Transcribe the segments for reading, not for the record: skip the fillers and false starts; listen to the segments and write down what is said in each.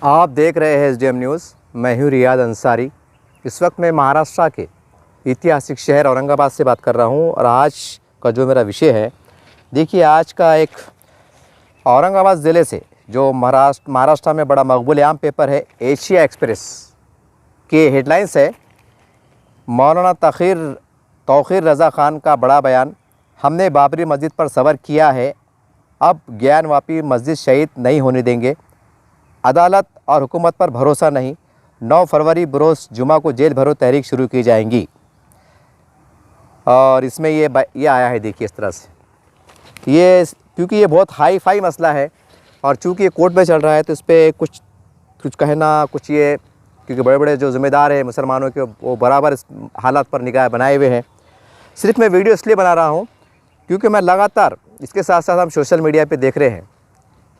आप देख रहे हैं एसडीएम न्यूज़। मैं हूँ रियाद अंसारी। इस वक्त मैं महाराष्ट्र के ऐतिहासिक शहर औरंगाबाद से बात कर रहा हूँ और आज का जो मेरा विषय है, देखिए आज का एक औरंगाबाद ज़िले से जो महाराष्ट्र में बड़ा मकबूल आम पेपर है एशिया एक्सप्रेस के हेडलाइंस है, मौलाना तौक़ीर रज़ा ख़ान का बड़ा बयान, हमने बाबरी मस्जिद पर सब्र किया है, अब ज्ञानवापी मस्जिद शहीद नहीं होने देंगे, अदालत और हुकूमत पर भरोसा नहीं, 9 फरवरी बरोज़ जुमा को जेल भरो तहरीक शुरू की जाएंगी। और इसमें ये आया है, देखिए इस तरह से ये, क्योंकि ये बहुत हाई फाई मसला है और चूँकि ये कोर्ट में चल रहा है तो इस पर कुछ कहना, कुछ ये, क्योंकि बड़े बड़े जो ज़िम्मेदार हैं मुसलमानों के, वो बराबर इस हालात पर निगाह बनाए हुए हैं। सिर्फ मैं वीडियो इसलिए बना रहा हूँ क्योंकि मैं लगातार इसके साथ साथ हम सोशल मीडिया पे देख रहे हैं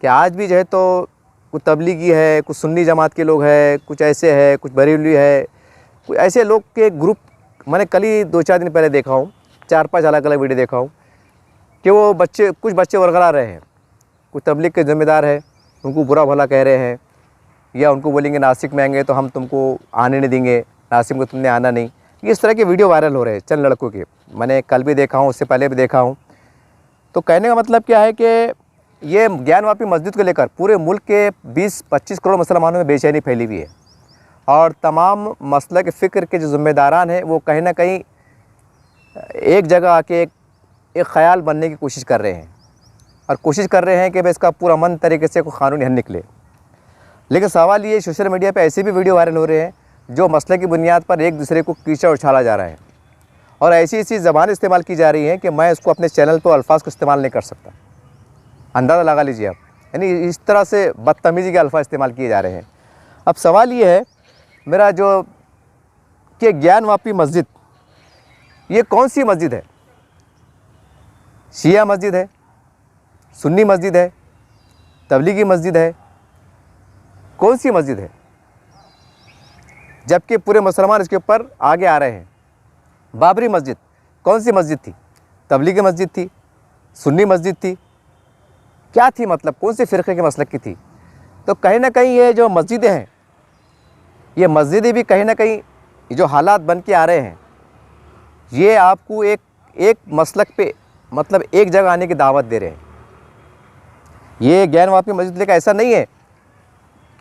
कि आज भी जो है तो कुछ तबलीगी है, कुछ सुन्नी जमात के लोग हैं, कुछ ऐसे है, कुछ बरेलवी है, कुछ ऐसे लोग के ग्रुप, मैंने कल ही 2-4 दिन पहले देखा हूँ, 4-5 अलग अलग वीडियो देखा हूँ कि वो कुछ बच्चे वरगला रहे हैं, कुछ तबलीग के ज़िम्मेदार है, उनको बुरा भला कह रहे हैं या उनको बोलेंगे नासिक में आएंगे तो हम तुमको आने नहीं देंगे, नासिक में तुमने आना नहीं। इस तरह के वीडियो वायरल हो रहे हैं चंद लड़कों के, मैंने कल भी देखा हूँ, उससे पहले भी देखा हूँ। तो कहने का मतलब क्या है कि ये ज्ञानवापी मस्जिद को लेकर पूरे मुल्क के 20-25 करोड़ मुसलमानों में बेचैनी फैली हुई है और तमाम मसलक फ़िक्र के जो ज़िम्मेदारान हैं वो कहीं ना कहीं एक जगह आके एक ख़याल बनने की कोशिश कर रहे हैं और कोशिश कर रहे हैं कि भाई इसका पूरा मन तरीके से कोई कानूनी हल निकले। लेकिन सवाल ये, सोशल मीडिया पे ऐसे भी वीडियो वायरल हो रहे हैं जो मसले की बुनियाद पर एक दूसरे को कीचड़ उछाला जा रहा है और ऐसी ज़बान इस्तेमाल की जा रही है कि मैं इसको अपने चैनल पर अल्फाज को इस्तेमाल नहीं कर सकता। अंदाज़ा लगा लीजिए आप, यानी इस तरह से बदतमीज़ी के अल्फाज इस्तेमाल किए जा रहे हैं। अब सवाल ये है मेरा जो कि ज्ञानवापी मस्जिद, ये कौन सी मस्जिद है? शिया मस्जिद है, सुन्नी मस्जिद है, तबलीगी मस्जिद है, कौन सी मस्जिद है? जबकि पूरे मुसलमान इसके ऊपर आगे आ रहे हैं। बाबरी मस्जिद कौन सी मस्जिद थी? तबलीगी मस्जिद थी, सुन्नी मस्जिद थी, क्या थी? मतलब कौन से फ़िरक़े के मसलक की थी? तो कहीं ना कहीं ये जो मस्जिदें हैं, ये मस्जिदें भी कहीं ना कहीं जो हालात बन के आ रहे हैं, ये आपको एक मसलक पे, मतलब एक जगह आने की दावत दे रहे हैं। ये ज्ञानवापी मस्जिद लेकर ऐसा नहीं है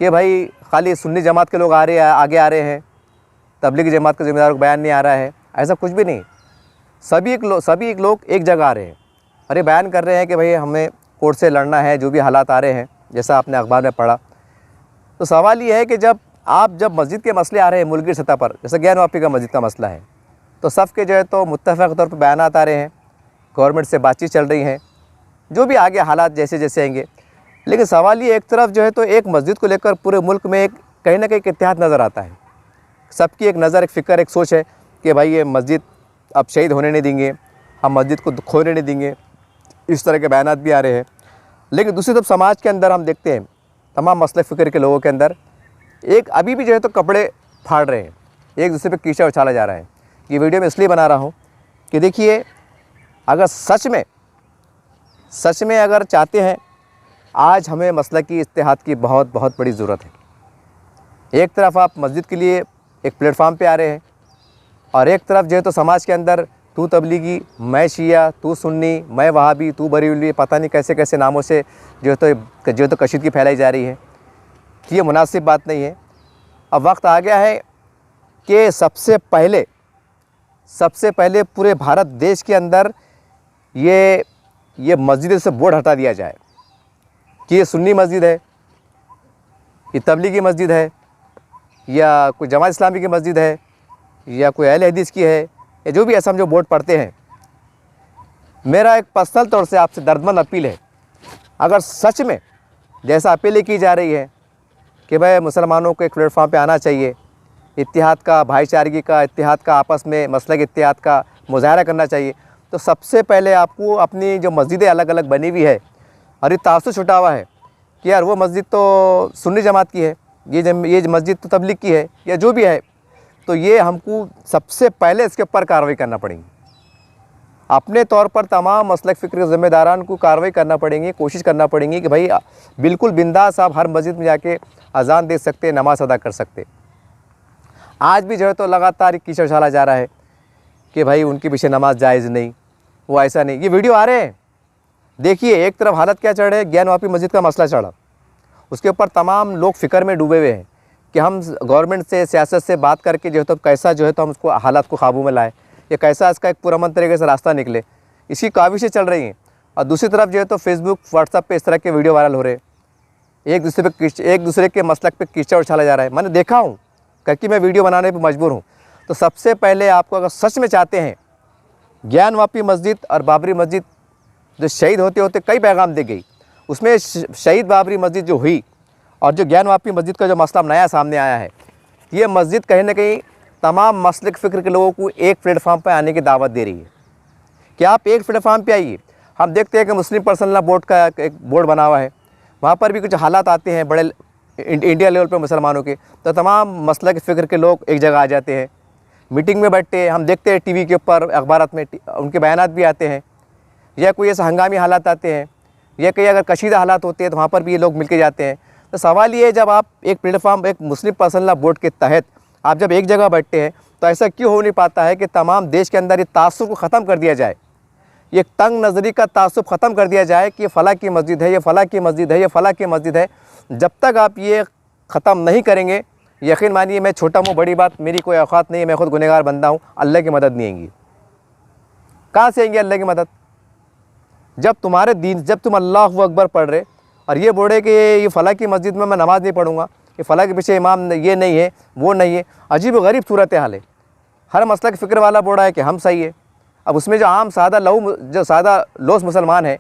कि भाई खाली सुन्नी जमात के लोग आगे आ रहे हैं, तबलीगी जमात के ज़िम्मेदार को बयान नहीं आ रहा है, ऐसा कुछ भी नहीं। सभी एक लोग एक जगह आ रहे हैं और ये बयान कर रहे हैं कि भाई हमें कोर्ट से लड़ना है, जो भी हालात आ रहे हैं, जैसा आपने अखबार में पढ़ा। तो सवाल ये है कि जब मस्जिद के मसले आ रहे हैं मुल्क की सतह पर, जैसे ज्ञानवापी का मस्जिद का मसला है, तो सब के जो है तो मुत्तफ़क़ तौर पर बयानात आ रहे हैं, गवर्नमेंट से बातचीत चल रही है, जो भी आगे हालात जैसे जैसे आएंगे। लेकिन सवाल ये, एक तरफ जो है तो एक मस्जिद को लेकर पूरे मुल्क में कहीं ना कहीं इत्तेहाद नज़र आता है, सबकी एक नज़र, एक फ़िक्र, एक सोच है कि भाई ये मस्जिद अब शहीद होने नहीं देंगे, हम मस्जिद को खोने नहीं देंगे, इस तरह के बयानात भी आ रहे हैं। लेकिन दूसरी तरफ समाज के अंदर हम देखते हैं तमाम मसले फ़िक्र के लोगों के अंदर अभी भी जो है तो कपड़े फाड़ रहे हैं, एक दूसरे पे कीचड़ उछाला जा रहा है। ये वीडियो मैं इसलिए बना रहा हूँ कि देखिए, अगर सच में अगर चाहते हैं, आज हमें मसला की इत्तेहाद की बहुत बहुत बड़ी ज़रूरत है। एक तरफ आप मस्जिद के लिए एक प्लेटफार्म पे आ रहे हैं और एक तरफ जो है तो समाज के अंदर तू तबलीगी, मैं शिया, तू सुन्नी, मैं वहाबी, तू बरीलवी, पता नहीं कैसे कैसे नामों से जो है तो कशीदगी फैलाई जा रही है। कि ये मुनासिब बात नहीं है। अब वक्त आ गया है कि सबसे पहले पूरे भारत देश के अंदर ये मस्जिद से बोर्ड हटा दिया जाए कि ये सुन्नी मस्जिद है, ये तबलीगी मस्जिद है, या कोई जमात इस्लामी की मस्जिद है, या कोई अहले हदीस की है, या जो भी ऐसा हम जो बोर्ड पढ़ते हैं। मेरा एक पर्सनल तौर से आपसे दर्दमंद अपील है, अगर सच में जैसा अपील की जा रही है कि भाई मुसलमानों को एक प्लेटफॉर्म पे आना चाहिए, इत्तेहाद का, भाईचारगी का, इत्तेहाद का, आपस में मसलक इत्तेहाद का मुज़ाहरा करना चाहिए, तो सबसे पहले आपको अपनी जो मस्जिदें अलग अलग बनी हुई है और ये तासुस छुटा हुआ है कि यार वो मस्जिद तो सुन्नी जमात की है, ये मस्जिद तो तबलीग की है, या जो भी है, तो ये हमको सबसे पहले इसके ऊपर कार्रवाई करना पड़ेगी। अपने तौर पर तमाम मसलक फ़िक्र के ज़िम्मेदारान को कार्रवाई करना पड़ेंगी, कोशिश करना पड़ेंगी कि भाई बिल्कुल बिंदास आप हर मस्जिद में जाके अजान दे सकते, नमाज़ अदा कर सकते। आज भी जो है तो लगातार कीचड़ उछाला जा रहा है कि भाई उनके पीछे नमाज जायज़ नहीं, वो ऐसा नहीं। ये वीडियो आ रहे हैं, देखिए एक तरफ हालत क्या चढ़ है, ज्ञानवापी मस्जिद का मसला चढ़ा, उसके ऊपर तमाम लोग फ़िक्र में डूबे हुए हैं कि हम गवर्नमेंट से, सियासत से बात करके जो है तो कैसा जो है तो हम उसको हालात को काबू में लाएँ, या कैसा इसका एक पुरअमन तरीके से रास्ता निकले, इसकी काविशें चल रही हैं। और दूसरी तरफ जो है तो फेसबुक, व्हाट्सएप पे इस तरह के वीडियो वायरल हो रहे हैं, एक दूसरे के मसलक पे कीचड़ उछाला जा रहा है। मैंने देखा हूँ क्योंकि मैं वीडियो बनाने पे मजबूर हूँ। तो सबसे पहले आपको अगर सच में चाहते हैं, ज्ञानवापी मस्जिद और बाबरी मस्जिद जो शहीद होते होते कई पैगाम दे गई, उसमें शहीद बाबरी मस्जिद जो हुई और जो ज्ञानवापी मस्जिद का जो मसला नया सामने आया है, ये मस्जिद कहीं ना कहीं तमाम मसलक फ़िक्र के लोगों को एक प्लेटफार्म पर आने की दावत दे रही है कि आप एक प्लेटफार्म पे आइए। हम देखते हैं कि मुस्लिम पर्सनल लॉ बोर्ड का एक बोर्ड बना हुआ है, वहाँ पर भी कुछ हालात आते हैं बड़े इंडिया लेवल पे मुसलमानों के, तो तमाम मसलक फ़िक्र के लोग एक जगह आ जाते हैं, मीटिंग में बैठते हैं। हम देखते हैं टीवी के ऊपर, अखबारात में उनके बयानात भी आते हैं, या कोई ऐसे हंगामी हालात आते हैं, या कई अगर कशीदा हालात होते हैं तो वहाँ पर भी ये लोग मिल के जाते हैं। तो सवाल ये है, जब आप एक प्लेटफार्म, एक मुस्लिम पर्सनल लॉ बोर्ड के तहत आप जब एक जगह बैठते हैं, तो ऐसा क्यों हो नहीं पाता है कि तमाम देश के अंदर ये तासुब को ख़त्म कर दिया जाए, ये तंग नज़री का तासुब ख़त्म कर दिया जाए कि ये फ़लाँ की मस्जिद है, ये फ़लाँ की मस्जिद है, ये फ़लाँ की मस्जिद है। जब तक आप ये ख़त्म नहीं करेंगे, यकीन मानिए, मैं छोटा मुँह बड़ी बात, मेरी कोई औकात नहीं है, मैं खुद गुनहगार बंदा हूँ, अल्लाह की मदद नहीं आएंगी। कहाँ से आएंगी अल्लाह की मदद? जब तुम्हारे दीन, जब तुम अल्लाहु अकबर पढ़ रहे और ये बोले कि ये फ़लाँ की मस्जिद में मैं नमाज़ नहीं पढ़ूँगा, ये फ़लाँ के पीछे इमाम ये नहीं है, वो नहीं है। अजीब व गरीब सूरत हाल है। हर मसलक फ़िक्र वाला बोल रहा है कि हम सही है। अब उसमें जो आम सादा जो सादा लोस मुसलमान है,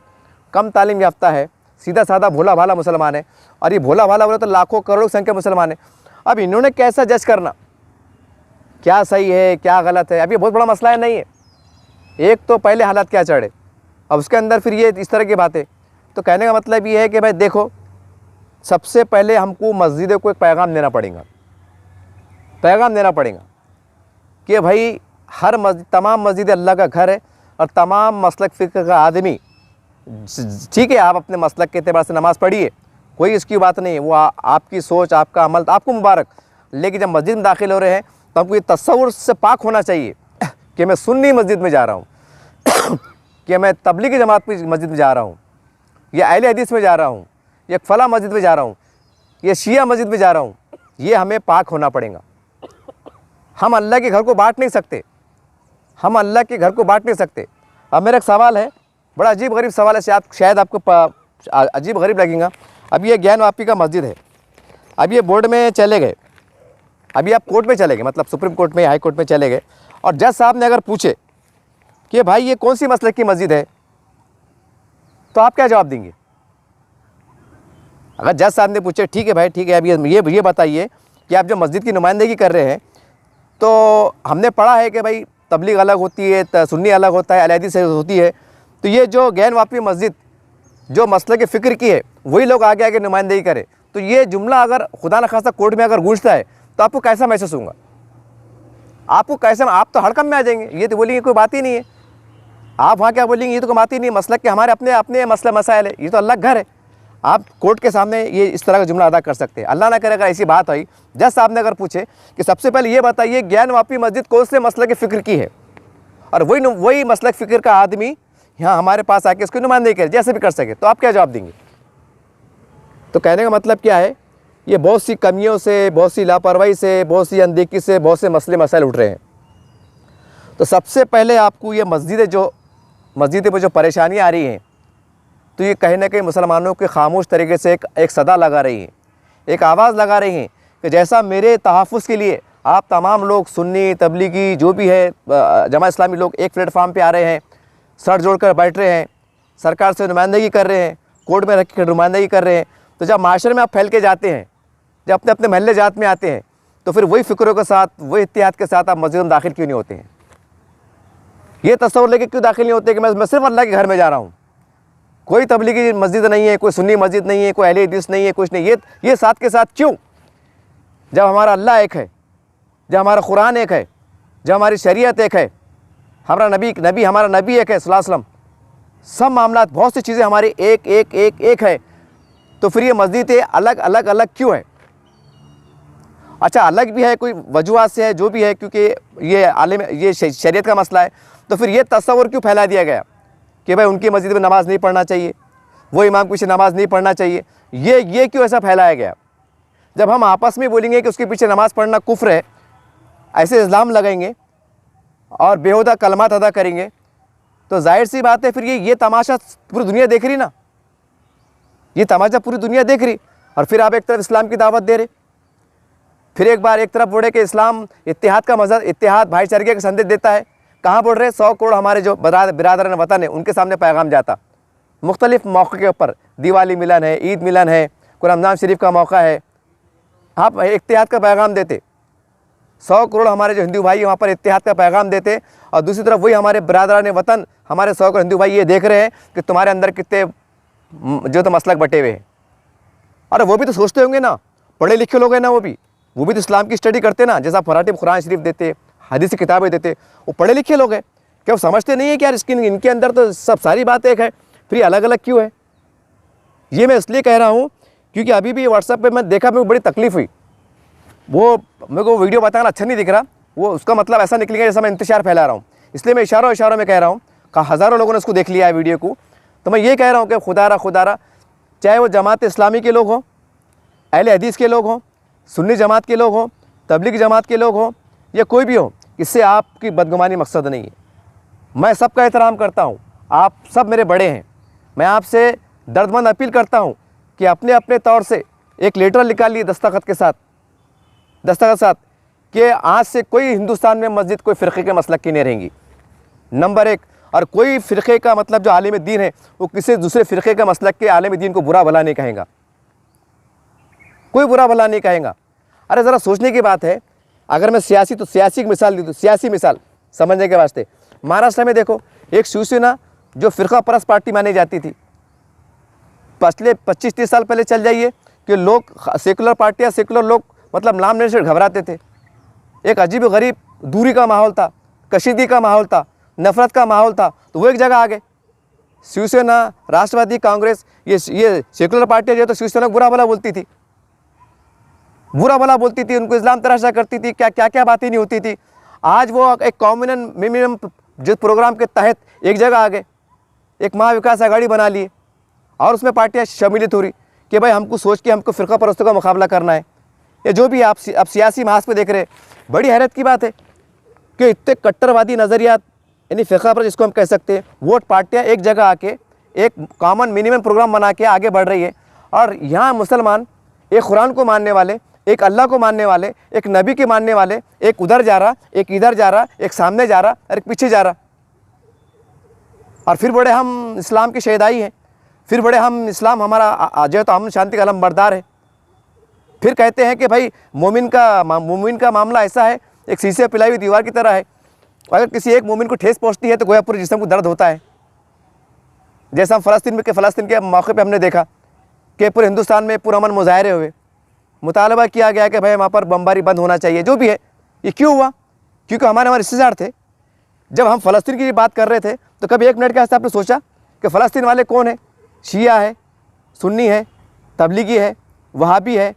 कम तालीम याफ्ता है, सीधा सादा भोला भाला मुसलमान है, और ये भोला भाला बोले तो लाखों करोड़ों संख्या मुसलमान है। अब इन्होंने कैसा जज करना क्या सही है क्या गलत है? अब ये बहुत बड़ा मसला है नहीं है। एक तो पहले हालात क्या चढ़े, अब उसके अंदर फिर ये इस तरह की बातें। तो कहने का मतलब ये है कि भाई देखो, सबसे पहले हमको मस्जिदों को एक पैगाम देना पड़ेगा, पैगाम देना पड़ेगा कि भाई हर मस्जिद, तमाम मस्जिद अल्लाह का घर है, और तमाम मसलक फ़िक्र का आदमी, ठीक है आप अपने मसलक के एतबार से नमाज़ पढ़िए, कोई इसकी बात नहीं है, वो आपकी सोच, आपका अमल, आपको मुबारक। लेकिन जब मस्जिद में दाखिल हो रहे हैं तो हमको ये तस्वुर से पाक होना चाहिए कि मैं सुन्नी मस्जिद में जा रहा हूँ कि मैं तबलीगी जमात की मस्जिद में जा रहा हूँ, या अहले हदीस में जा रहा हूँ, या फला मस्जिद में जा रहा हूँ, या शिया मस्जिद में जा रहा हूँ। ये हमें पाक होना पड़ेगा। हम अल्लाह के घर को बांट नहीं सकते, हम अल्लाह के घर को बांट नहीं सकते। अब मेरा एक सवाल है, बड़ा अजीब गरीब सवाल है, शायद आपको अजीब गरीब लगेगा। अब ये ज्ञानवापी का मस्जिद है, अब ये बोर्ड में चले गए, अभी आप कोर्ट में चले गए, मतलब सुप्रीम कोर्ट में, हाई कोर्ट में चले गए, और जज साहब ने अगर पूछे कि भाई ये कौन सी मसलक की मस्जिद है, तो आप क्या जवाब देंगे? अगर जज साहब ने पूछे ठीक है भाई ठीक है, अब ये बताइए कि आप जो मस्जिद की नुमाइंदगी कर रहे हैं, तो हमने पढ़ा है कि भाई तबलीग अलग होती है, सुन्नी अलग होता है, अहले हदीस होती है, तो ये जो ज्ञानवापी मस्जिद जो मसलक फ़िक्र की है वही लोग आगे आगे नुमाइंदगी करें, तो ये जुमला अगर खुदा न खासा कोर्ट में अगर गूंजता है तो आपको कैसा महसूस होगा? आपको कैसा, आप तो हड़कम में आ जाएंगे, ये तो बोलेंगे कोई बात ही नहीं है। आप वहाँ क्या बोलेंगे, ये तो कोई बात ही नहीं है, मसलक के हमारे अपने अपने मसला मसाइल है, ये तो अल्लाह घर है। आप कोर्ट के सामने ये इस तरह का जुमला अदा कर सकते हैं। अल्लाह ना करे अगर ऐसी बात आई, जज साहब ने अगर पूछे कि सबसे पहले ये बताइए ज्ञानवापी मस्जिद कौन से मसलक फ़िक्र की है, और वही मसलक फ़िक्र का आदमी यहाँ हमारे पास आके इसकी नुमाइंदगी करे, जैसे भी कर सके, तो आप क्या जवाब देंगे? तो कहने का मतलब क्या है, ये बहुत सी कमियों से, बहुत सी लापरवाही से, बहुत सी अनदेखी से बहुत से मसले मसाइल उठ रहे हैं। तो सबसे पहले आपको ये मस्जिद पर जो परेशानियाँ आ रही हैं, तो ये कहीं ना कहीं मुसलमानों के खामोश तरीके से एक सदा लगा रही हैं, एक आवाज़ लगा रही हैं कि जैसा मेरे तहफ़्फ़ुज़ के लिए आप तमाम लोग, सुन्नी तबलीगी जो भी है, जमा इस्लामी लोग एक प्लेटफार्म पे आ रहे हैं, सर जोड़ कर बैठ रहे हैं, सरकार से नुमाइंदगी कर रहे हैं, कोर्ट में रख कर नुमाइंदगी कर रहे हैं। तो जब माशरे में आप फैल के जाते हैं, जब अपने अपने महल्ले जात में आते हैं, तो फिर वही फ़िक्रों के साथ, वही इत्तेहाद के साथ आप मस्जिद में दाखिल क्यों नहीं होते हैं? ये तस्वर लेके क्यों दाखिल नहीं होते कि मैं सिर्फ अल्लाह के घर में जा रहा हूँ, कोई तबलीगी मस्जिद नहीं है, कोई सुन्नी मस्जिद नहीं है, कोई अहले हदीस नहीं है, कुछ नहीं। ये साथ के साथ क्यों? जब हमारा अल्लाह एक है, जब हमारा कुरान एक है, जब हमारी शरीयत एक है, हमारा नबी एक है सल्लल्लाहु अलैहि वसल्लम, सब मामला बहुत सी चीज़ें हमारी एक एक एक एक है, तो फिर ये मस्जिदें अलग अलग अलग क्यों है? अच्छा अलग भी है कोई वजूहात से है जो भी है, क्योंकि ये शरीयत का मसला है, तो फिर ये तस्वर क्यों फैला दिया गया कि भाई उनकी मस्जिद में नमाज़ नहीं पढ़ना चाहिए, वो इमाम के पीछे नमाज़ नहीं पढ़ना चाहिए, ये क्यों ऐसा फैलाया गया? जब हम आपस में बोलेंगे कि उसके पीछे नमाज़ पढ़ना कुफ्र है, ऐसे इल्ज़ाम लगाएंगे और बेहुदा कलमात अदा करेंगे, तो जाहिर सी बात है फिर ये तमाशा पूरी दुनिया देख रही ना, ये तमाशा पूरी दुनिया देख रही। और फिर आप एक तरफ इस्लाम की दावत दे रहे, फिर एक तरफ बोले कि इस्लाम इत्तेहाद का मज़हब, इत्तेहाद भाईचारे का संदेश देता है। कहाँ बोल रहे? 100 करोड़ हमारे जो बिरादरान वतन है उनके सामने पैगाम जाता, मुख्तलिफ मौक़े के ऊपर, दिवाली मिलन है, ईद मिलन है, रमज़ान शरीफ का मौका है, आप इत्तेहाद का पैगाम देते। 100 करोड़ हमारे जो हिंदू भाई वहाँ पर इत्तेहाद का पैगाम देते, और दूसरी तरफ वही हमारे बिरादरान वतन, हमारे 100 करोड़ हिंदू भाई ये देख रहे हैं कि तुम्हारे अंदर कितने जो तो मसलक बटे हुए हैं। अरे वो भी तो सोचते होंगे ना, पढ़े लिखे लोग हैं ना, वो भी तो इस्लाम की स्टडी करते ना, जैसा फराटी में कुरान शरीफ देते, हदीस की किताबें देते, वो पढ़े लिखे लोग हैं। क्या वो समझते नहीं है कि यार इनके अंदर तो सब सारी बात एक है, फिर अलग अलग क्यों है? ये मैं इसलिए कह रहा हूँ क्योंकि अभी भी व्हाट्सएप पे मैं देखा, मेरे को बड़ी तकलीफ़ हुई। वो मेरे को वीडियो बताना अच्छा नहीं दिख रहा, वो उसका मतलब ऐसा निकलेगा जैसा मैं इंतशार फैला रहा हूँ, इसलिए मैं इशारों में कह रहा हूँ। हज़ारों लोगों ने उसको देख लिया है वीडियो को, तो मैं ये कह रहा हूँ कि खुदारा चाहे वो जमात इस्लामी के लोग हों, अहले हदीस के लोग हों, सुन्नी जमात के लोग हों, तबलीगी जमात के लोग हों, या कोई भी हो, इससे आपकी बदगुमानी मकसद नहीं है। मैं सबका एहतराम करता हूँ, आप सब मेरे बड़े हैं। मैं आपसे दर्दमंद अपील करता हूँ कि अपने अपने तौर से एक लेटर निकालिए दस्तखत के साथ कि आज से कोई हिंदुस्तान में मस्जिद कोई फ़िरक़े के मसलक की नहीं रहेंगी, नंबर 1। और कोई फ़िरक़े का मतलब जो आलिम दीन है वो किसी दूसरे फ़िरक़े का मसलक के आलिम दीन को बुरा भला नहीं कहेगा, कोई बुरा भला नहीं कहेगा। अरे ज़रा सोचने की बात है, अगर मैं सियासी की मिसाल दी, तो सियासी मिसाल समझने के वास्ते, महाराष्ट्र में देखो एक शिवसेना जो फ़िरक़ा परस्त पार्टी मानी जाती थी, पिछले 25-30 साल पहले चल जाइए कि लोग सेकुलर पार्टियाँ, सेकुलर लोग मतलब नाम लेने से घबराते थे। एक अजीब गरीब दूरी का माहौल था, कशीदगी का माहौल था, नफ़रत का माहौल था, तो वो एक जगह आ गए। शिवसेना, राष्ट्रवादी कांग्रेस, ये सेकुलर पार्टियाँ जो तो शिवसेना को बुरा भला बोलती थी, उनको इस्लाम तराशा करती थी, क्या बातें नहीं होती थी। आज वो एक कॉमन मिनिमम जो प्रोग्राम के तहत एक जगह आ गए, एक महाविकास आघाड़ी बना लिए, और उसमें पार्टियाँ सम्मिलित हो रही कि भाई हमको सोच के हमको फ़िरक़ा परस्तों का मुकाबला करना है, या जो भी आप सियासी महाज पे देख रहे हैं। बड़ी हैरत की बात है कि इतने कट्टरवादी नज़रियात, यानी फ़िरक़ा परस्त जिसको हम कह सकते हैं, वोट पार्टियाँ एक जगह आके एक कॉमन मिनिमम प्रोग्राम बना के आगे बढ़ रही है। और यहाँ मुसलमान एक कुरान को मानने वाले, एक अल्लाह को मानने वाले, एक नबी के मानने वाले, एक उधर जा रहा, एक इधर जा रहा, एक सामने जा रहा और एक पीछे जा रहा, और फिर बड़े हम इस्लाम के शहीदाई हैं, फिर बड़े हम इस्लाम हमारा जो तो हम शांति का अलम बरदार है। फिर कहते हैं कि भाई मोमिन का मामला ऐसा है, एक शीशे पिलाई हुई दीवार की तरह है, अगर किसी एक मोमिन को ठेस पहुँचती है तो गोया पूरे जिस्म को दर्द होता है। जैसा हम फ़लस्तीन के मौके पे हमने देखा कि पूरे हिंदुस्तान में पुरअमन मुजाहरे हुए, मुतालबा किया गया कि भाई वहाँ पर बमबारी बंद होना चाहिए, जो भी है। ये क्यों हुआ? क्योंकि हमारे रिश्तेदार थे। जब हम फ़लस्तीन की बात कर रहे थे तो कभी एक मिनट के वास्ते आपने सोचा कि फ़लस्तीन वाले कौन है? शिया है, सुन्नी है, तबलीगी है, वहाबी है,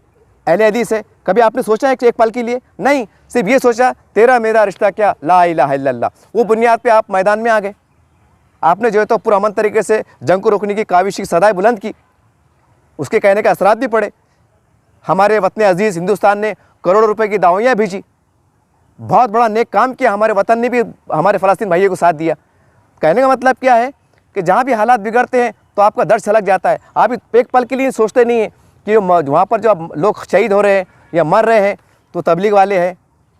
अहले हदीस है? कभी आपने सोचा है कि एक पल के लिए? नहीं, सिर्फ ये सोचा तेरा मेरा रिश्ता क्या, ला इलाहा इल्लल्लाह। वो बुनियाद पे आप मैदान में आ गए। आपने जो है तो पुरअमन तरीके से जंग को रोकने की काविश की सदाएं बुलंद की, उसके कहने के असरात भी पड़े। हमारे वतन अजीज़ हिंदुस्तान ने करोड़ों रुपए की दावैयाँ भेजी, बहुत बड़ा नेक काम किया, हमारे वतन ने भी हमारे फ़लस्तीन भाइयों को साथ दिया। कहने का मतलब क्या है कि जहाँ भी हालात बिगड़ते हैं तो आपका दर्द छलक जाता है। आप एक पल के लिए सोचते नहीं हैं कि वहाँ पर जो लोग शहीद हो रहे हैं या मर रहे हैं तो तबलीग वाले हैं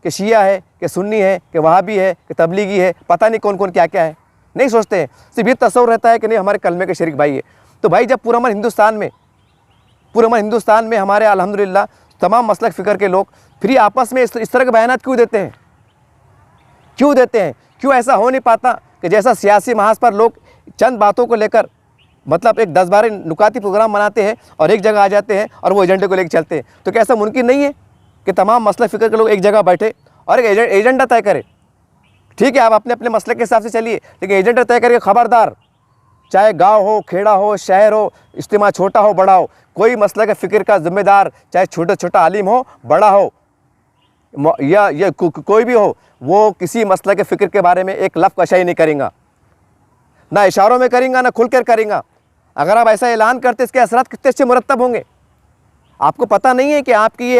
कि शिया है कि सुन्नी है कि वहाबी है कि तबलीगी है, पता नहीं कौन कौन क्या क्या है, नहीं सोचते हैं। सिर्फ ये तस्वर रहता है कि नहीं हमारे कलमे के शरीक भाई है। तो भाई जब पूरा हिंदुस्तान में हमारे अल्हम्दुलिल्लाह तमाम मसलक फ़िक्र के लोग फिर आपस में इस तरह के बयानात क्यों देते हैं? क्यों ऐसा हो नहीं पाता कि जैसा सियासी महाज पर लोग चंद बातों को लेकर मतलब एक 10-12 नुकाती प्रोग्राम बनाते हैं और एक जगह आ जाते हैं और वो एजेंडे को लेकर चलते हैं, तो क्या ऐसा मुमकिन नहीं है कि तमाम मसलक फ़िक्र के लोग एक जगह बैठे और एक एजेंडा तय करें? ठीक है, आप अपने अपने मसले के हिसाब से चलिए, लेकिन एजेंडा तय करके खबरदार, चाहे गांव हो, खेड़ा हो, शहर हो, इज्तिमा छोटा हो बड़ा हो, कोई मसला के फ़िक्र का जिम्मेदार, चाहे छोटा छोटा आलिम हो बड़ा हो या कोई भी हो, वो किसी मसला के फ़िक्र के बारे में एक लफ्ज़ कशाई नहीं करेंगे, ना इशारों में करेंगे, ना खुल कर करेंगे। अगर आप ऐसा ऐलान करते, इसके असरात कितने अच्छे मुरतब होंगे। आपको पता नहीं है कि आपकी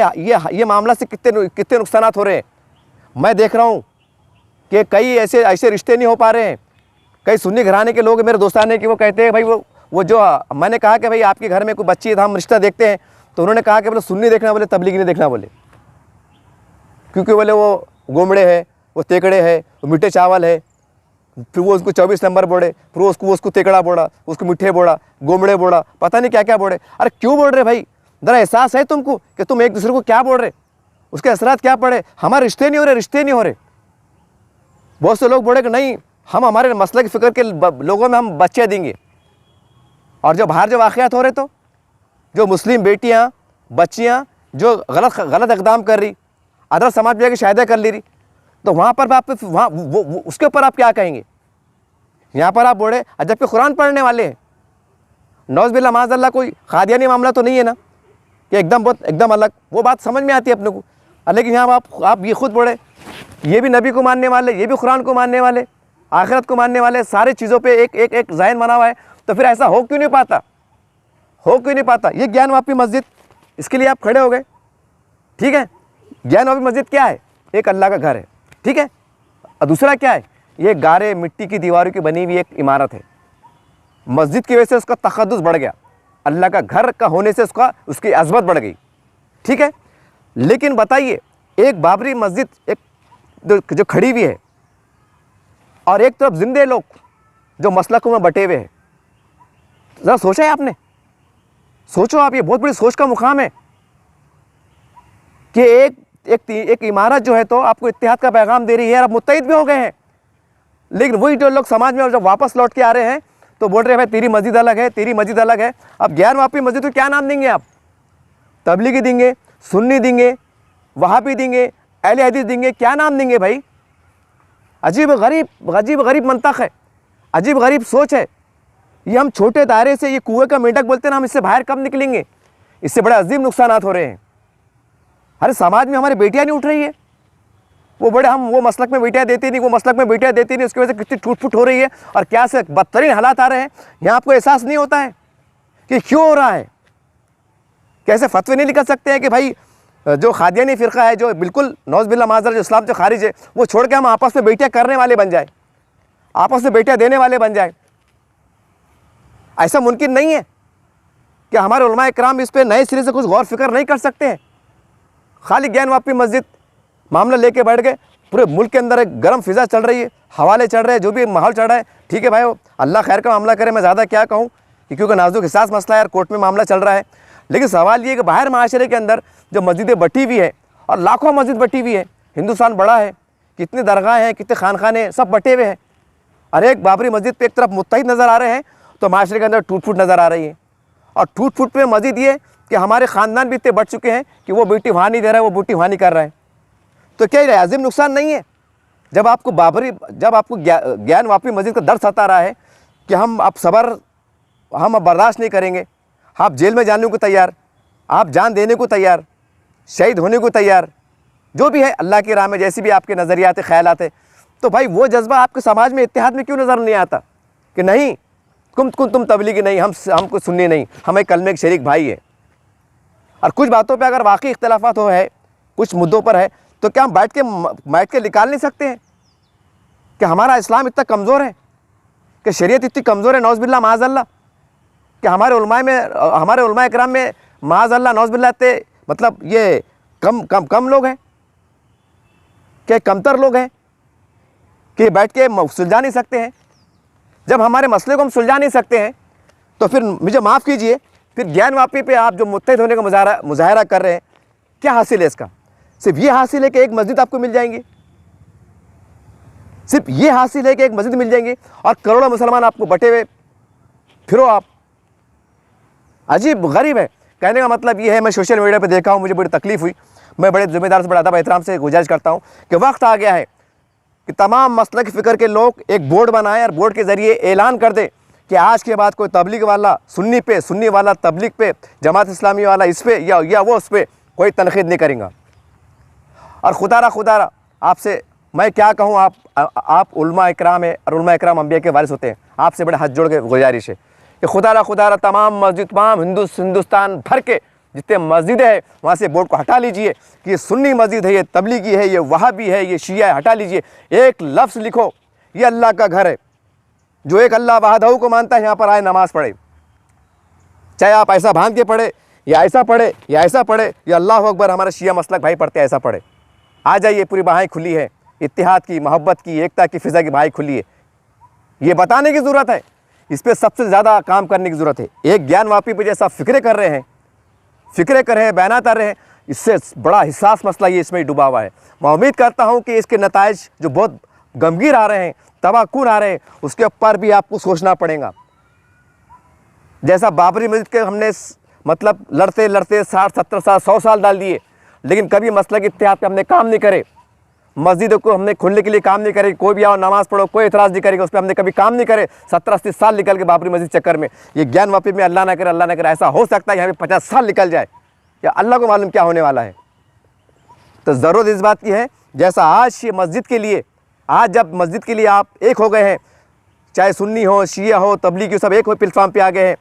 ये मामला से कितने नुकसानात हो रहे हैं। मैं देख रहा हूँ कि कई ऐसे रिश्ते नहीं हो पा रहे हैं। कई सुन्नी घराने के लोग मेरे दोस्तान हैं कि वो कहते हैं भाई वो जो मैंने कहा कि भाई आपके घर में कोई बच्ची है तो हम रिश्ता देखते हैं, तो उन्होंने कहा कि बोले सुन्नी देखना, बोले तबलीगी नहीं देखना, बोले क्योंकि बोले वो गोमड़े है, वो तेकड़े है, वो मीठे चावल है, फिर वो उसको 24 नंबर बोले, फिर उसको तेकड़ा बोला, उसको मीठे बोला, गोमड़े बोला, पता नहीं क्या क्या बोले। अरे क्यों बोल रहे भाई? ज़रा एहसास है तुमको कि तुम एक दूसरे को क्या बोल रहे, उसके असरात क्या पड़े। हमारे रिश्ते नहीं हो रहे, रिश्ते नहीं हो रहे। बहुत से लोग बोले कि नहीं, हम हमारे मसले की फ़िक्र के लोगों में हम बच्चे देंगे, और जो बाहर जो वाक़यात हो रहे, तो जो मुस्लिम बेटियां बच्चियां जो गलत इक़दाम कर रही, अदर समाज में जाकर शायदा कर ले रही, तो वहाँ पर आप वहाँ वो उसके ऊपर आप क्या कहेंगे? यहाँ पर आप बोले जबकि कुरान पढ़ने वाले हैं। नौज़ बिल्लाह माज़अल्लाह कोई क़ादियानी मामला तो नहीं है ना कि एकदम अलग, वो बात समझ में आती है अपने को। लेकिन यहाँ आप ये खुद बोले, ये भी नबी को मानने वाले, ये भी कुरान को मानने वाले, आखिरत को मानने वाले, सारी चीज़ों पे एक ज़ायन बना हुआ है। तो फिर ऐसा हो क्यों नहीं पाता? ये ज्ञानवापी मस्जिद, इसके लिए आप खड़े हो गए, ठीक है। ज्ञानवापी मस्जिद क्या है? एक अल्लाह का घर है, ठीक है। और दूसरा क्या है? ये गारे मिट्टी की दीवारों की बनी हुई एक इमारत है। मस्जिद की वजह से उसका तक़द्दुस बढ़ गया, अल्लाह का घर का होने से उसकी अज़मत बढ़ गई, ठीक है। लेकिन बताइए, एक बाबरी मस्जिद एक जो खड़ी हुई है, और एक तरफ जिंदे लोग जो मसलकों में बटे हुए हैं। ज़रा सोचा है आपने? सोचो आप, ये बहुत बड़ी सोच का मुकाम है कि एक इमारत जो है तो आपको इत्तेहाद का पैगाम दे रही है, और आप मुत्तहिद भी हो गए हैं। लेकिन वही जो लोग समाज में जब वापस लौट के आ रहे हैं तो बोल रहे हैं भाई तेरी मस्जिद अलग है, तेरी मस्जिद अलग है। अब ज्ञानवापी मस्जिद को क्या नाम देंगे आप? तबलीगी देंगे, सुन्नी देंगे, वहाबी देंगे, अहले हदीस देंगे, क्या नाम देंगे भाई? अजीब गरीब मंतक है, अजीब गरीब सोच है। ये हम छोटे दायरे से, ये कुएं का मेंढक बोलते हैं ना, हम इससे बाहर कब निकलेंगे? इससे बड़े अजीब नुकसानात हो रहे हैं। अरे समाज में हमारी बेटियां नहीं उठ रही है, हम वो मसलक में बेटियां देती नहीं, वो मसलक में बेटियां देती नहीं, उसकी वजह से कितनी टूट फूट हो रही है और क्या से बदतरीन हालात आ रहे हैं। यहाँ आपको एहसास नहीं होता है कि क्यों हो रहा है? कैसे फतवे नहीं निकल सकते हैं कि भाई जो क़ादियानी फ़िरक़ा है, जो बिल्कुल नौज़ बिल्लाह माज़अल्लाह जो इस्लाम से खारिज है, वो छोड़ के हम आपस में बेटियां करने वाले बन जाए, आपस में बेटियां देने वाले बन जाए। ऐसा मुमकिन नहीं है कि हमारे उलमा इकराम इस पर नए सिरे से कुछ गौर फिक्र नहीं कर सकते हैं। खाली ज्ञानवापी मस्जिद मामला लेके बैठ गए। पूरे मुल्क के अंदर एक गर्म फिज़ा चल रही है, हवाले चल रहे हैं, जो भी माहौल चल रहा है, ठीक है भाई, अल्लाह खैर का मामला करे। मैं ज़्यादा क्या कहूँ क्योंकि नाजुक हिसास मसला है, कोर्ट में मामला चल रहा है। लेकिन सवाल ये कि बाहर माशरे के अंदर जो मस्जिदें बटी हुई है, और लाखों मस्जिद बटी हुई है, हिंदुस्तान बड़ा है, कितनी दरगाह हैं, कितने खानखाने, सब बटे हुए हैं। और एक बाबरी मस्जिद पे एक तरफ मुत्तहिद नज़र आ रहे हैं तो माशरे के अंदर टूट फूट नज़र आ रही है। और टूट फूट में मस्जिद ये कि हमारे ख़ानदान भी इतने बढ़ चुके हैं कि वो बेटी वहाँ नहीं दे रहा है, वो बेटी वहाँ नहीं कर रहा है। तो क्या ये अजीम नुकसान नहीं है? जब आपको ज्ञानवापी मस्जिद का दर्द सता रहा है कि हम अब बर्दाश्त नहीं करेंगे, आप जेल में जाने को तैयार, आप जान देने को तैयार, शहीद होने को तैयार, जो भी है अल्लाह की राह में, जैसी भी आपके नज़रियात ख्यालात है, तो भाई वो जज्बा आपके समाज में इत्तेहाद में क्यों नज़र नहीं आता कि नहीं तुम तबलीगी नहीं, हमको सुन्नी नहीं, हमें कलमे के शरीक भाई है। और कुछ बातों पे अगर वाकई इख्तलाफात हो है, कुछ मुद्दों पर है, तो क्या हम बैठ के निकाल नहीं सकते हैं कि हमारा इस्लाम इतना कमज़ोर है, कि शरीयत इतनी कमज़ोर है, नौज़ बिल्लाह माज़अल्लाह, कि हमारे उलमा इकराम में माज़अल्लाह नौज़ बिल्लाह मतलब ये कम लोग हैं, कि कमतर लोग हैं कि बैठ के सुलझा नहीं सकते हैं। जब हमारे मसले को हम सुलझा नहीं सकते हैं तो फिर मुझे माफ़ कीजिए, फिर ज्ञानवापी पे आप जो मुत्तहिद होने का मुजाहरा कर रहे हैं, क्या हासिल है इसका? सिर्फ ये हासिल है कि एक मस्जिद आपको मिल जाएंगी, सिर्फ ये हासिल है कि एक मस्जिद मिल जाएंगी और करोड़ों मुसलमान आपको बटे हुए फिरो आप। अजीब गरीब है। कहने का मतलब ये है, मैं सोशल मीडिया पे देखा हूँ, मुझे बड़ी तकलीफ़ हुई। मैं बड़े ज़िम्मेदार से, बड़ा अदब एहतराम से गुजारिश करता हूँ कि वक्त आ गया है कि तमाम मसलक फ़िक्र के लोग एक बोर्ड बनाएं और बोर्ड के ज़रिए ऐलान कर दें कि आज के बाद कोई तबलीग वाला सुन्नी पे, सुन्नी वाला तबलीग पे, जमात इस्लामी वाला इस पे या वो उस पे कोई तनक़ीद नहीं करेंगे। और खुदारा आपसे मैं क्या कहूँ, आप उलमा इकराम है और उलमा इकराम अंबिया के वारिस होते हैं। आपसे बड़े हाथ जोड़ के गुजारिश है कि खुदारा तमाम मस्जिद, तमाम हिंदुस्तान भर के जितने मस्जिद है वहाँ से बोर्ड को हटा लीजिए कि ये सुन्नी मस्जिद है, ये तबलीगी है, ये वहाबी है, ये शिया है, हटा लीजिए। एक लफ्ज़ लिखो, ये अल्लाह का घर है। जो एक अल्लाह वहदहू को मानता है यहाँ पर आए नमाज़ पढ़े, चाहे आप ऐसा बांध के पढ़े या ऐसा पढ़े या ऐसा पढ़े, या अल्लाह अकबर हमारे शिया मसलक भाई पढ़ते हैं ऐसा पढ़े। आ जाइए, पूरी बाहें खुली है, इत्तिहाद की, मोहब्बत की, एकता की फ़िज़ा की बाहें खुली है। ये बताने की ज़रूरत है, इस पर सबसे ज़्यादा काम करने की ज़रूरत है। एक ज्ञान वापी पे जैसा फ़िक्रे कर रहे हैं, बयान कर रहे हैं, इससे बड़ा हिसास मसला ये इसमें डूबा हुआ है। मैं उम्मीद करता हूँ कि इसके नताइज जो बहुत गमगीन आ रहे हैं, तबाहकुन आ रहे हैं, उसके ऊपर भी आपको सोचना पड़ेगा। जैसा बाबरी मस्जिद के हमने मतलब लड़ते 60, 70 साल, 100 साल डाल दिए, लेकिन कभी मसलक इत्तेहाद पे हमने काम नहीं करे। मस्जिदों को हमने खोलने के लिए काम नहीं करे, कोई भी आओ नमाज़ पढ़ो, कोई एतराज़ नहीं करेगा, उस पर हमने कभी काम नहीं करे। 70-80 साल निकल के बाबरी मस्जिद चक्कर में। ये ज्ञान वापी में अल्लाह ना करे ऐसा हो सकता है यहाँ पे 50 साल निकल जाए, या अल्लाह को मालूम क्या होने वाला है। तो ज़रूरत इस बात की है, जैसा आज ये मस्जिद के लिए, आज जब मस्जिद के लिए आप एक हो गए हैं, चाहे सुन्नी हो, शिया हो, तबलीगी हो, सब एक हो प्लेटफॉर्म पे आ गए हैं,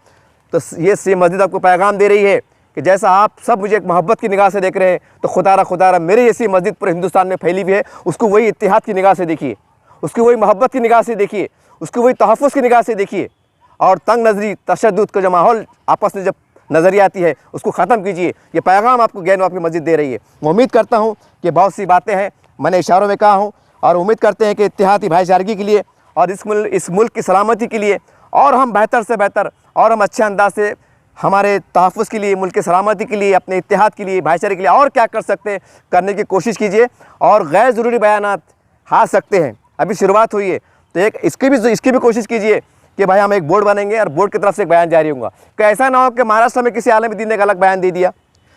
तो ये मस्जिद आपको पैगाम दे रही है कि जैसा आप सब मुझे एक मोहब्बत की निगाह से देख रहे हैं, तो खुदारा मेरी ऐसी मस्जिद पूरे हिंदुस्तान में फैली हुई है, उसको वही इत्तिहाद की निगाह से देखिए, उसकी वही मोहब्बत की निगाह से देखिए, उसकी वही तहफ़्फ़ुज़ की निगाह से देखिए। और तंग नज़री, तशद्दुद का जो माहौल आपस में जब नज़रिया आती है, उसको ख़त्म कीजिए। ये पैगाम आपको ज्ञान वापी मस्जिद दे रही है। मैं उम्मीद करता हूँ कि बहुत सी बातें हैं मैंने इशारों में कहा हूँ, और उम्मीद करते हैं कि इत्तिहादी भाईचारगी के लिए और इस मुल्क की सलामती के लिए और हम बेहतर से बेहतर और हम अच्छे अंदाज से हमारे तहफ़्फ़ुज़ के लिए, मुल्क की सलामती के लिए, अपने इत्तिहाद के लिए, भाईचारे के लिए और क्या कर सकते हैं, करने की कोशिश कीजिए। और गैर ज़रूरी बयानात आ सकते हैं, अभी शुरुआत हुई है, तो इसकी भी कोशिश कीजिए कि भाई हम एक बोर्ड बनेंगे और बोर्ड की तरफ से एक बयान जारी होगा। कि ऐसा ना हो कि महाराष्ट्र में किसी आलम दीन ने एक अलग बयान दे दिया,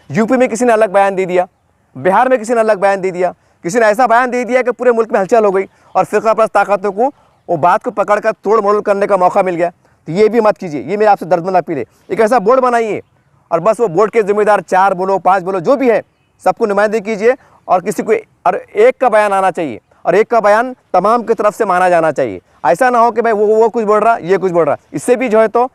यूपी में किसी ने अलग बयान दे दिया, बिहार में किसी ने अलग बयान दे दिया, किसी ने ऐसा बयान दे दिया कि पूरे मुल्क में हलचल हो गई और फ़िरका परस्त ताकतों को वो बात को पकड़ कर तोड़ मरोड़ करने का मौका मिल गया। तो ये भी मत कीजिए, ये मेरे आपसे दर्दमंद अपील है। एक ऐसा बोर्ड बनाइए और बस वो बोर्ड के ज़िम्मेदार 4 बोलो, 5 बोलो, जो भी है सबको नुमाइंदगी कीजिए, और किसी को और एक का बयान आना चाहिए, और एक का बयान तमाम की तरफ से माना जाना चाहिए। ऐसा ना हो कि भाई वो कुछ बोल रहा, ये कुछ बोल रहा। इससे भी जो है, तो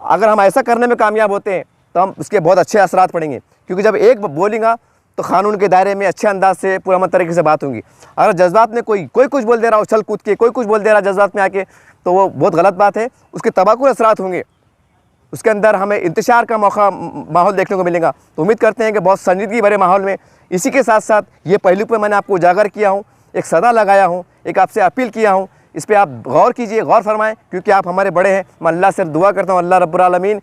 अगर हम ऐसा करने में कामयाब होते हैं तो हम उसके बहुत अच्छे असरात पड़ेंगे, क्योंकि जब एक बोलेगा तो कानून के दायरे में अच्छे अंदाज से पूरा तरीके से बात होगी। अगर जज्बात में कोई कुछ बोल दे रहा, उछल कूद के कोई कुछ बोल दे रहा जज्बात में आके, तो वो बहुत गलत बात है, उसके तबाकुर असरात होंगे, उसके अंदर हमें इंतशार का माहौल देखने को मिलेगा। तो उम्मीद करते हैं कि बहुत संजीदगी भरे माहौल में, इसी के साथ साथ ये पहलू पर मैंने आपको उजागर किया हूँ, एक सदा लगाया हूँ, एक आपसे अपील किया हूँ, इस पर आप गौर कीजिए, गौर फरमाएँ, क्योंकि आप हमारे बड़े हैं। मैं अल्लाह से दुआ करता हूँ, अल्लाह रब्बुल आलमीन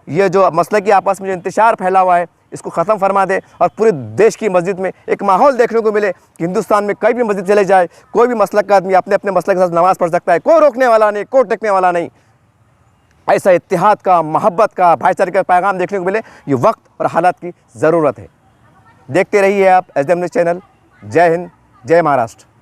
ये जो मसले की आपस में जो इंतशार फैला हुआ है, इसको ख़त्म फरमा दे, और पूरे देश की मस्जिद में एक माहौल देखने को मिले कि हिंदुस्तान में कहीं भी मस्जिद चले जाए, कोई भी मसलक का आदमी अपने अपने मसलक के साथ नमाज़ पढ़ सकता है, कोई रोकने वाला नहीं, कोई टेकने वाला नहीं। ऐसा इत्तिहाद का, मोहब्बत का, भाईचारे का पैगाम देखने को मिले, ये वक्त और हालात की ज़रूरत है। देखते रहिए आप SDM न्यूज़ चैनल। जय हिंद, जय महाराष्ट्र।